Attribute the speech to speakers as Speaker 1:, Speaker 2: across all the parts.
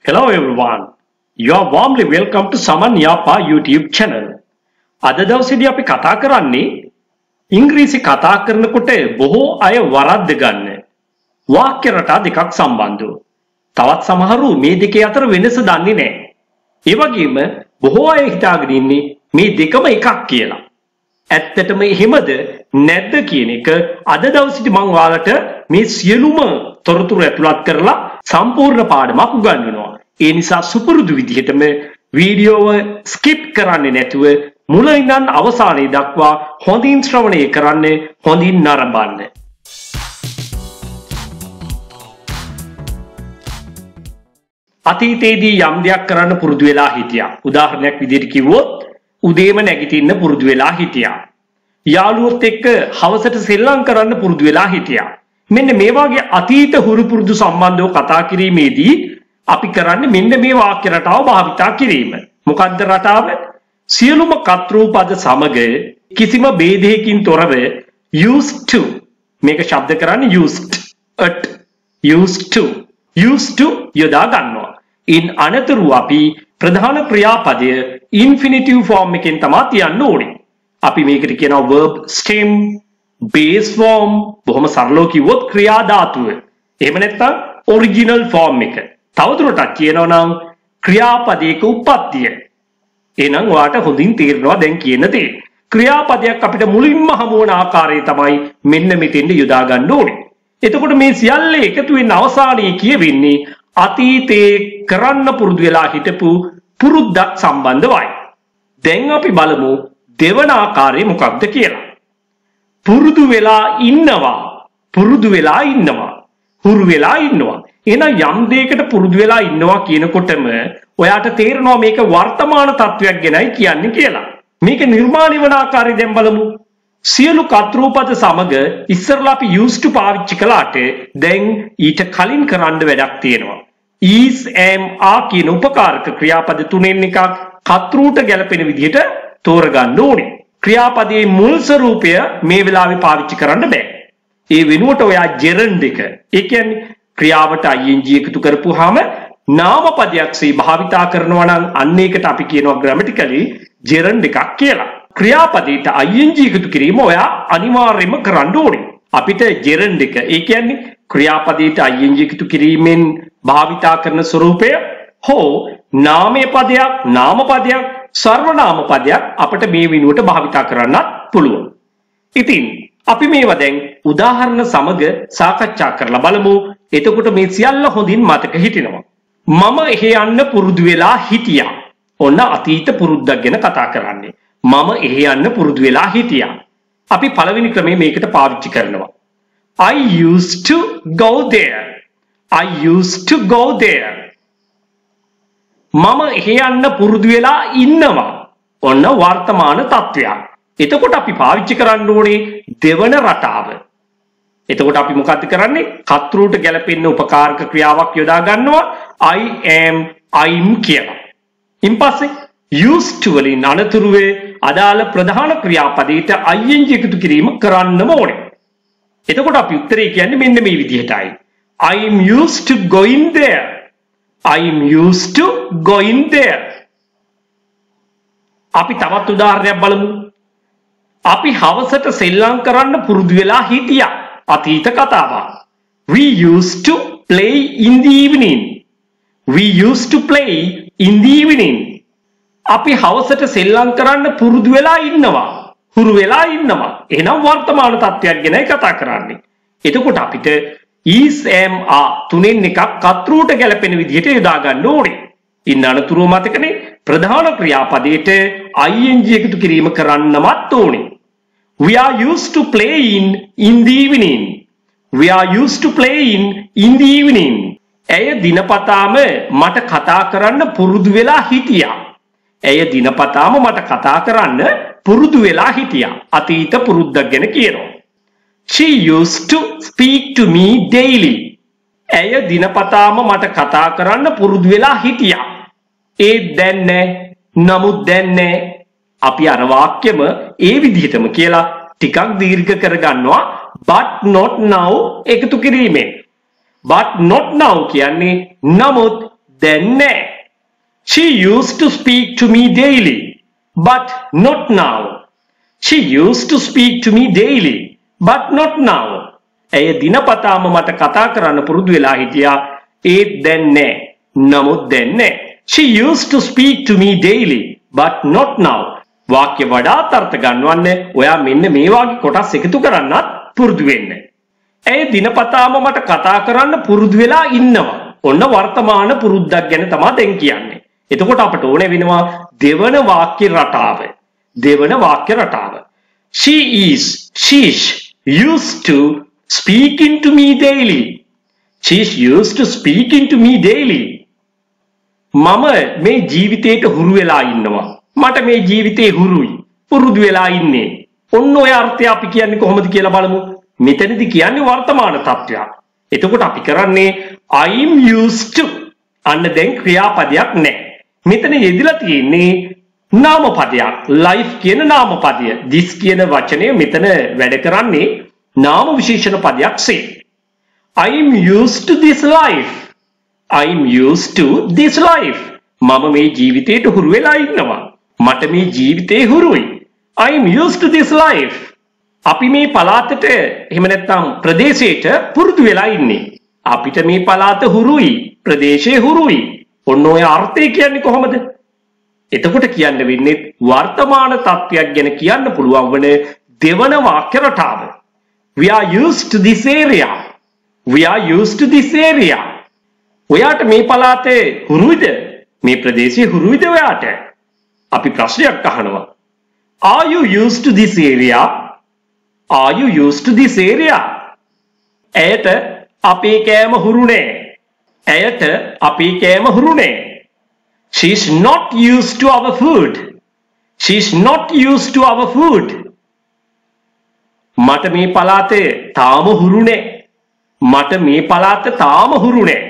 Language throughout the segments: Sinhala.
Speaker 1: Hello everyone. You are warmly welcome to Saman Yapa YouTube channel. අද දවසේදී අපි කතා කරන්නේ ඉංග්‍රීසි කතා කරනකොට බොහෝ අය වරද්ද ගන්න වාක්‍ය රටා දෙකක් සම්බන්ධව. තවත් සමහරු මේ දෙකේ අතර වෙනස දන්නේ නැහැ. ඒ වගේම බොහෝ අය හිතාගෙන ඉන්නේ මේ දෙකම එකක් කියලා. ඇත්තටම එහෙමද නැද්ද කියන එක අද දවසේදී මම ඔයාලට මේ සියලුම තොරතුරු ඇතුළත් කරලා සම්පූර්ණ පාඩමක් උගන්වනවා. ඒ නිසා සුපුරුදු විදිහටම වීඩියෝව ස්කිප් කරන්නේ නැතුව මුල ඉඳන් අවසානය දක්වා හොඳින් ශ්‍රවණය කරන්න, හොඳින් නරඹන්න. අතීතයේදී යම් දෙයක් කරන්න පුරුදු වෙලා හිටියා. උදාහරණයක් විදිහට කිව්වොත් උදේම නැගිටින්න පුරුදු වෙලා හිටියා. යාළුවොත් එක්ක හවසට සෙල්ලම් කරන්න පුරුදු වෙලා හිටියා. මෙන්න මේ වගේ අතීත හුරු පුරුදු සම්බන්ධව කතා කිරීමේදී අපි කරන්නේ මෙන්න මේ වාක්‍ය රටාව භාවිතා කිරීම. මොකද්ද රටාව? සියලුම කර්තෘපද සමග කිසිම ભેදයකින් තොරව used to මේක ශබ්ද කරන්නේ used to යොදා ගන්නවා. in අනතුරු අපි ප්‍රධාන ක්‍රියාපදය infinitive form එකෙන් තමයි තියන්න ඕනේ. අපි මේකට කියනවා verb stem, base form, බොහොම සරලව කිව්වොත් ක්‍රියා ධාතුව. එහෙම නැත්නම් original form එක. තවදුරටත් කියනවා නම් ක්‍රියාපදයක උප්පත්තිය. එහෙනම් ඔයාට හොඳින් තේරෙනවා දැන් කියන දේ. ක්‍රියාපදයක් අපිට මුලින්ම හමු වන ආකාරය තමයි මෙන්න මෙතෙන්ද යොදා ගන්න ඕනේ. එතකොට මේ සියල්ල එකතු වෙන අවසානයේ කියවෙන්නේ අතීතයේ කරන්න පුරුදු වෙලා හිටපු පුරුද්දක් සම්බන්ධවයි. දැන් අපි බලමු දෙවන ආකාරය මොකක්ද කියලා. පුරුදු වෙලා ඉන්නවා. හුරු වෙලා ඉන්නවා. එහෙනම් යම් දෙයකට පුරුදු වෙලා ඉන්නවා කියනකොටම ඔයාට තේරෙනවා මේක වර්තමාන තත්වයක් ගැනයි කියන්නේ කියලා. මේක නිර්මාණය වන ආකාරය දැන් බලමු. සියලු කර්තෘපද සමග ඉස්සරලා අපි used to පාවිච්චි කළාට දැන් ඊට කලින් කරන්න වැඩක් තියෙනවා. is, am, are කියන උපකාරක ක්‍රියාපද තුනෙන් එකක් කර්තෘට ගැලපෙන විදිහට තෝරගන්න ඕනේ. ක්‍රියාපදයේ මුල් ස්වරූපය මේ වෙලාවේ පාවිච්චි කරන්න බෑ. ඒ වෙනුවට ඔයා gerund එක. ඒ කියන්නේ ක්‍රියාවට ing එකතු කරපුවාම නාමපදයක් සේ භාවිතා කරනවා නම් අන්න ඒකට අපි කියනවා grammatically gerund එකක් කියලා. ක්‍රියාපදයට ing එකතු කිරීම ඔයා අනිවාර්යයෙන්ම කරන්න ඕනේ. අපිට gerund එක ඒ කියන්නේ ක්‍රියාපදයට ing එකතු කිරීමෙන් භාවිතා කරන ස්වරූපය හෝ නාමයේ පදයක්, නාමපදයක්, සර්වනාම පදයක් අපිට මේ වෙනුවට භාවිතා කරන්නත් පුළුවන්. ඉතින් අපි මේවා දැන් උදාහරණ සමග සාකච්ඡා කරලා බලමු. එතකොට මේ සියල්ල හොඳින් මතක හිටිනවා. මම එහෙ යන්න පුරුදු වෙලා හිටියා. ඔන්න අතීත පුරුද්දක් ගැන කතා කරන්නේ. මම එහෙ යන්න පුරුදු වෙලා හිටියා. අපි පළවෙනි ක්‍රමය මේකට පාවිච්චි කරනවා. I used to go there. මම එහෙ යන්න පුරුදු වෙලා ඉන්නවා. ඔන්න වර්තමාන තත්වයක්. එතකොට අපි පාවිච්චි කරන්න ඕනේ දෙවන රටාව. එතකොට අපි මොකක්ද කරන්නේ? කර්තෘට ගැලපෙන්න උපකාරක ක්‍රියාවක් යොදා ගන්නවා. I am, I'm කියලා. ඉන්පස්සේ used to වලින් අනතුරුවේ අදාළ ප්‍රධාන ක්‍රියාපදයට ing එකතු කිරීම කරන්නම ඕනේ. එතකොට අපි උත්තරේ කියන්නේ මෙන්න මේ විදිහටයි. I'm used to going there. අපි තවත් උදාහරණයක් බලමු. අපි හවසට සෙල්ලම් කරන්න පුරුදු වෙලා හිටියා. අතීත කතාවක්. We used to play in the evening. අපි හවසට සෙල්ලම් කරන්න පුරුදු වෙලා ඉන්නවා. හුරු වෙලා ඉන්නවා. එහෙනම් වර්තමාන තත්ත්වයක් ගැනයි කතා කරන්නේ. එතකොට අපිට is, am, are තුනෙන් එකක් කර්තෘට ගැලපෙන විදිහට යොදා ගන්න ඕනේ. ඉන්න අනතුරුව මතකනේ ප්‍රධාන ක්‍රියාපදයට ing එකතු කිරීම කරන්නමත් ඕනේ. We are used to play in the evening. ඇය දිනපතාම මට කතා කරන්න පුරුදු වෙලා හිටියා. අතීත පුරුද්දක් ගැන කියනවා. She used to speak to me daily. ඇය දිනපතාම මට කතා කරන්න පුරුදු වෙලා හිටියා. නමුත් දැන් නෑ. අපි අර වාක්‍යෙම ඒ විදිහටම කියලා ටිකක් දීර්ඝ කරගන්නවා but not now එකතු කිරීමෙන්. but not now කියන්නේ නමුත් දැන් නෑ. She used to speak to me daily, but not now. She used to speak to me daily, but not now. ඇය දිනපතාම මට කතා කරන්න පුරුදු වෙලා හිටියා. ඒත් දැන් නෑ. නමුත් දැන් නෑ. She used to speak to me daily, but not now. වාක්‍ය වඩාත් අර්ථ ගන්නවන්න ඔයා මෙන්න මේ වගේ කොටස් එකතු කරන්නත් පුරුදු වෙන්න. ඇය දිනපතාම මට කතා කරන්න පුරුදු වෙලා ඉන්නවා. ඔන්න වර්තමාන පුරුද්දක් ගැන තමයි දැන් කියන්නේ. එතකොට අපට ඕනේ වෙනවා දෙවන වාක්‍ය රටාව. දෙවන වාක්‍ය රටාව. She used to speaking to me daily. She's used to speaking to me daily. මම මේ ජීවිතේට හුරු වෙලා ඉන්නවා. මට මේ ජීවිතේ හුරුයි. පුරුදු වෙලා ඉන්නේ. ඔන්න ඔය අර්ථය අපි කියන්නේ කොහොමද කියලා බලමු. මෙතනදි කියන්නේ වර්තමාන තත්ත්වයක්. එතකොට අපි කරන්නේ I'm used to. අන්න දැන් ක්‍රියාපදයක් නැහැ. මෙතන යෙදලා තියෙන්නේ නාමපදයක්. life කියන නාමපදය. this කියන වචනය මෙතන වැඩ කරන්නේ නාම විශේෂණ පදයක් සේ. I'm used to this life. I'm used to this life. මම මේ ජීවිතේට හුරු වෙලා ඉන්නවා. මට මේ ජීවිතේ හුරුයි. I'm used to this life. අපි මේ පළාතට එහෙම නැත්නම් ප්‍රදේශයට පුරුදු වෙලා ඉන්නේ. අපිට මේ පළාත හුරුයි. ප්‍රදේශය හුරුයි. ඔන්න ඔය අර්ථය කියන්නේ කොහොමද? එතකොට කියන්න වෙන්නේ වර්තමාන තත්ත්වයක් ගැන කියන්න පුළුවන් වන දෙවන වාක්‍ය රටාව. We are used to this area. We are used to this area. ඔයාට මේ පළාතේ හුරුයිද? මේ ප්‍රදේශයේ හුරුයිද ඔයාට? අපි ප්‍රශ්නයක් අහනවා. Are you used to this area? Are you used to this area? ඇයට අපේ කෑම හුරු නෑ. ඇයට අපේ කෑම හුරු නෑ. She is not used to our food. She is not used to our food. මට මේ පළාතේ තාම හුරු නෑ. මට මේ පළාත තාම හුරු නෑ.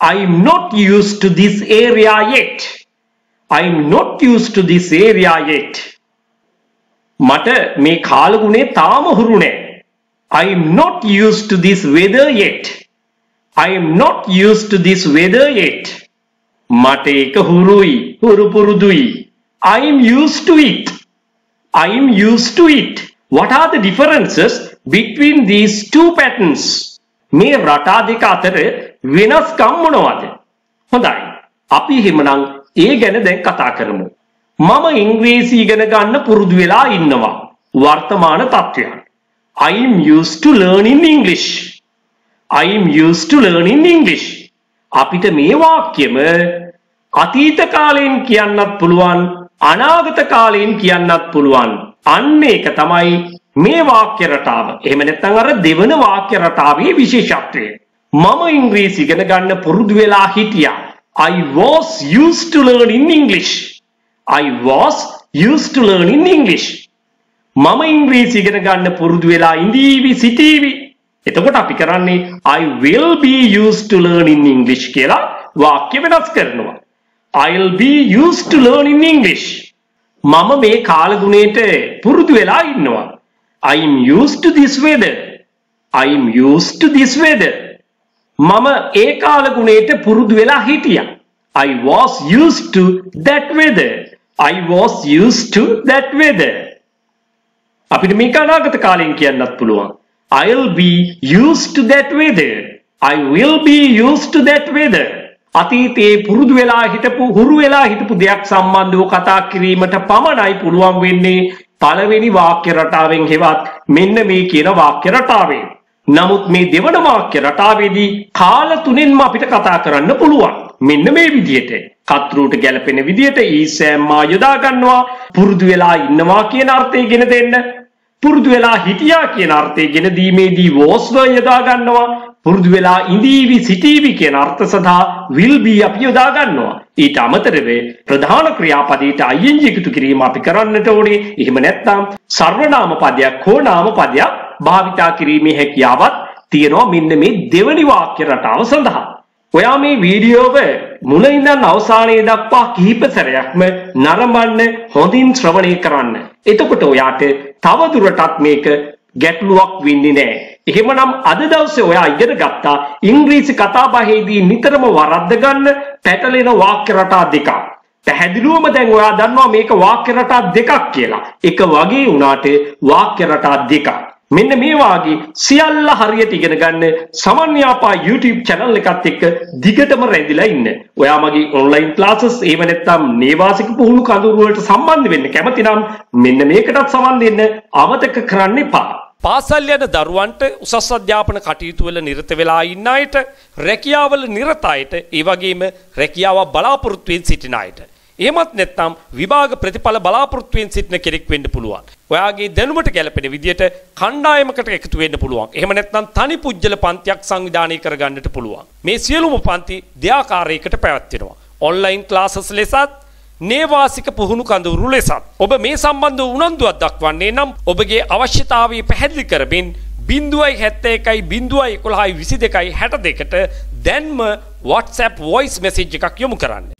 Speaker 1: I am not used to this area yet. I am not used to this area yet. මට මේ කාලගුණේ තාම හුරු නෑ. I am not used to this weather yet. I am not used to this weather yet. මට ඒක හුරුයි, හුරු පුරුදුයි. I am used to it. I am used to it. What are the differences between these two patterns? මේ රටා දෙක අතර වෙනස්කම් මොනවද? හොඳයි. අපි එහෙමනම් ඒ ගැන දැන් කතා කරමු. මම ඉංග්‍රීසි ඉගෙන ගන්න පුරුදු වෙලා ඉන්නවා. වර්තමාන තත්ත්වයක්. I am used to learning English. I am used to learning English. අපිට මේ වාක්‍යෙම අතීත කාලයෙන් කියන්නත් පුළුවන්, අනාගත කාලයෙන් කියන්නත් පුළුවන්. අන්න ඒක තමයි මේ වාක්‍ය රටාව. එහෙම නැත්නම් අර දෙවන වාක්‍ය රටාවේ විශේෂත්වය. මම ඉංග්‍රීසි ඉගෙන ගන්න පුරුදු වෙලා හිටියා. I was used to learning English. I was used to learning English. මම ඉංග්‍රීසි ඉගෙන ගන්න පුරුදු වෙලා ඉඳීවි සිටීවි. එතකොට අපි කරන්නේ I will be used to learning English කියලා වාක්‍ය වෙනස් කරනවා. I'll be used to learning English. මම මේ කාලගුණයට පුරුදු වෙලා ඉන්නවා. I am used to this weather. I am used to this weather. මම ඒ කාලගුණයට පුරුදු වෙලා හිටියා. I was used to that weather. I was used to that weather. අපිට මේක අනාගත කාලයෙන් කියන්නත් පුළුවන්. I'll be used to that weather. I will be used to that weather. අතීතයේ පුරුදු වෙලා හිටපු හුරු වෙලා හිටපු දෙයක් සම්බන්ධව කතා කිරීමට පමණයි පුළුවන් වෙන්නේ පළවෙනි වාක්‍ය රටාවෙන් හෙවත් මෙන්න මේ කියන වාක්‍ය රටාවෙන්. නමුත් මේ දෙවන වාක්‍ය රටාවේදී කාල තුනෙන්ම අපිට කතා කරන්න පුළුවන්. මෙන්න මේ විදිහට කතරුට ගැලපෙන විදිහට ඊසෑම්මා යොදා ගන්නවා. පුරුදු වෙලා ඉන්නවා කියන අර්ථය ගෙන දෙන්න. පුරුදු වෙලා හිටියා කියන අර්ථය ගෙන දීමේදී was වර්බ් යොදා ගන්නවා. පුරුදු වෙලා ඉඳීවි සිටීවි කියන අර්ථ සඳහා will be අපි යොදා ගන්නවා. ඊට අමතරව ප්‍රධාන ක්‍රියාපදයට ing එකතු කිරීම අපි කරන්නට ඕනේ. එහෙම නැත්නම් සර්වනාම පදයක් හෝ නාම පදයක් භාවිතා කිරීමේ හැකියාවක් තියෙනවා මෙන්න මේ දෙවනි වාක්‍ය රටාව සඳහා. ඔයා මේ වීඩියෝව මුල ඉඳන් අවසානයේ දක්වා කිහිප සැරයක්ම නරඹන්න හොඳින් ශ්‍රවණය කරන්න. එතකොට ඔයාට තව දුරටත් මේක ගැටලුවක් වෙන්නේ නැහැ. එහෙමනම් අද දවසේ ඔයා ඉගෙන ගත්තා ඉංග්‍රීසි කතාබහේදී නිතරම වරද්ද ගන්න පැටලෙන වාක්‍ය රටා දෙකක්. පැහැදිලිවම දැන් ඔයා දන්නවා මේක වාක්‍ය රටා දෙකක් කියලා. එක වගේ වුණාට වාක්‍ය රටා දෙකක්. මෙන්න මේ වාගේ සියල්ල හරියට ඉගෙන ගන්න සමන් යාපා YouTube channel එකත් එක්ක දිගටම රැඳිලා ඉන්න. ඔයා මගේ online classes එහෙම නැත්නම් නේවාසික පුහුණු කඳවුරු වලට සම්බන්ධ වෙන්න කැමති නම් මෙන්න මේකටත් සම්බන්ධ වෙන්න අමතක කරන්න එපා.
Speaker 2: පාසල් යන දරුවන්ට උසස් අධ්‍යාපන කටයුතු වල නිරත වෙලා ඉන්න අයට, රැකියාවල නිරත අයට, ඒ වගේම රැකියාව බලාපොරොත්තු වෙමින් සිටින අයට. එහෙමත් නැත්නම් විභාග ප්‍රතිඵල බලාපොරොත්තු වෙමින් සිටින කෙනෙක් වෙන්න පුළුවන්. ඔයාගේ දැනුමට ගැලපෙන විදියට කණ්ඩායමකට එකතු වෙන්න පුළුවන්. එහෙම නැත්නම් තනි පුජ්‍යල පන්තියක් සංවිධානය කරගන්නට පුළුවන්. මේ සියලුම පන්ති දෙආකාරයකට පැවැත්වෙනවා. ඔන්ලයින් ක්ලාසස් ලෙසත් නේවාසික පුහුණු කඳවුරු ලෙසත්. ඔබ මේ සම්බන්ධ උනන්දුවක් දක්වන්නේ නම් ඔබගේ අවශ්‍යතාවය පැහැදිලි කරමින් 071 011 22 62ට දැන්ම WhatsApp voice message එකක් යොමු කරන්න.